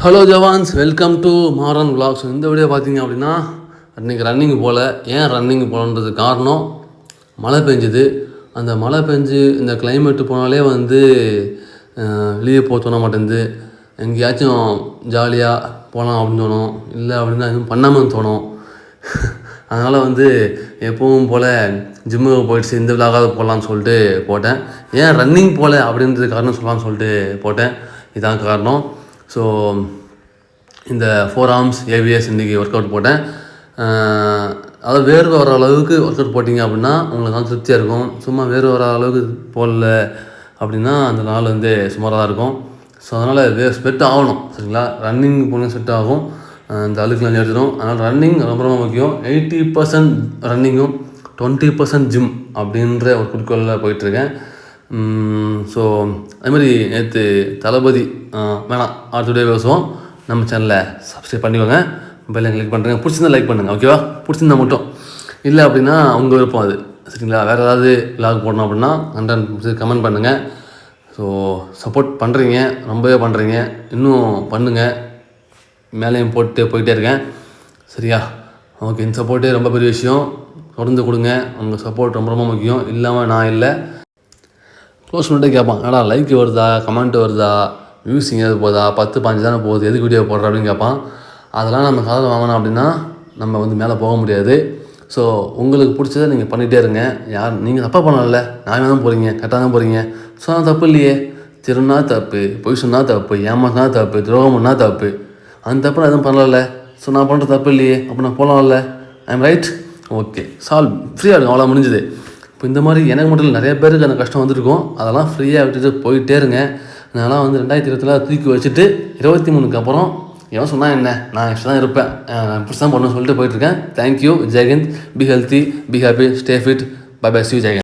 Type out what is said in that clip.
Hello jawans, welcome to Maran vlogs. இந்த video பார்த்தீங்க அப்படின்னா, இன்றைக்கி ரன்னிங் போல். ஏன் ரன்னிங் போகலன்றது காரணம், மழை பெஞ்சுது. அந்த மழை பெஞ்சு இந்த கிளைமேட்டு போனாலே வெளியே போக தோண மாட்டேங்குது. எங்கேயாச்சும் ஜாலியாக போகலாம் அப்படின்னு தோணும், இல்லை அப்படின்னா எதுவும் பண்ணாமல் தோணும். அதனால் எப்பவும் போல் ஜிம்முக்கு போயிடுச்சு, இந்த விழாக்காவது போகலான்னு சொல்லிட்டு போட்டேன். ஏன் ரன்னிங் போகல அப்படின்றது காரணம் சொல்லலான்னு சொல்லிட்டு போட்டேன். இதான் காரணம். ஸோ இந்த 4 ஆர்ம்ஸ் ஏவிஎஸ் இன்றைக்கி ஒர்க் அவுட் போட்டேன். அதாவது வேர்வை வர அளவுக்கு ஒர்க் அவுட் போட்டிங்க அப்படின்னா உங்களுக்கு தான் திருப்தியாக இருக்கும். சும்மா வேர்வை வர அளவுக்கு போடல அப்படின்னா அந்த நாள் சுமாராக தான் இருக்கும். ஸோ அதனால் ஸ்வெட் ஆகணும், சரிங்களா? ரன்னிங் போனால் ஸ்வெட் ஆகும், இந்த அழுக்குலாம் எடுத்துடும். அதனால் ரன்னிங் ரொம்ப ரொம்ப முக்கியம். 80% ரன்னிங்கும் 20% ஜிம் அப்படின்ற ஒரு குறிக்கோளில் போயிட்டுருக்கேன். ஸோ அதுமாதிரி நேற்று தளபதி வேணாம் அடுத்த பேசுவோம். நம்ம சேனலை சப்ஸ்கிரைப் பண்ணிக்கோங்க, பெல்லை கிளிக் பண்ணுறேங்க. பிடிச்சிருந்தா லைக் பண்ணுங்கள், ஓகேவா? பிடிச்சிருந்தா மட்டும், இல்லை அப்படின்னா உங்கள் விருப்பம் அது, சரிங்களா? வேறு ஏதாவது விலாக் போடணும் அப்படின்னா 100% கமெண்ட் பண்ணுங்கள். ஸோ சப்போர்ட் பண்ணுறீங்க, ரொம்பவே பண்ணுறீங்க, இன்னும் பண்ணுங்கள். மேலேயும் போயிட்டே இருக்கேன், சரியா? ஓகே, இந்த சப்போர்ட்டே ரொம்ப பெரிய விஷயம். தொடர்ந்து கொடுங்க, உங்கள் சப்போர்ட் ரொம்ப ரொம்ப முக்கியம். இல்லாமல் நான் இல்லை. க்ளோஸ் பண்ணிட்டு கேட்பான், ஏடா லைக் வருதா, கமெண்ட் வருதா, வியூஸ் எங்கேயாவது போதா, 10-15 தானே போகுது, எதுக்கு வீடியோ போடுற அப்படின்னு கேட்பான். அதெல்லாம் நம்ம காதில் வாங்கினோம் அப்படின்னா நம்ம மேலே போக முடியாது. ஸோ உங்களுக்கு பிடிச்சதை நீங்கள் பண்ணிகிட்டே இருங்க. நீங்கள் தப்பாக பண்ணல, நியாயமாக தான் போகிறீங்க, கரெக்டாக தான் போகிறீங்க. சொன்னால் தப்பு இல்லையே. திருநா தப்பு, பொய் சொன்னால் தப்பு, ஏமாத்தினா தப்பு, துரோகம் பண்ணால் தப்பு. அந்த தப்பு நான் எதுவும் பண்ணல. ஸோ நான் பண்ணுற தப்பு இல்லையே, அப்போ நான் போகலாம்ல. I am right. Okay, solve, ஃப்ரீயாக இருக்கும், அவ்வளோ முடிஞ்சுது. இப்போ இந்த மாதிரி எனக்கு மட்டும் நிறைய பேருக்கு அந்த கஷ்டம் வந்துருக்கும். அதெல்லாம் ஃப்ரீயாக விட்டுட்டு போயிட்டே இருங்க. நான்லாம் 2020 தூக்கி வச்சுட்டு 23க்கு அப்புறம் எவன் சொன்னால் என்ன, நான் இஷ்டம் தான் இருப்பேன், இப்படி தான் பண்ணணும்னு சொல்லிட்டு போயிட்டுருக்கேன். தேங்க்யூ, ஜெயஹிந்த், be healthy, be happy, stay fit, bye bye, see you, Jai Hind.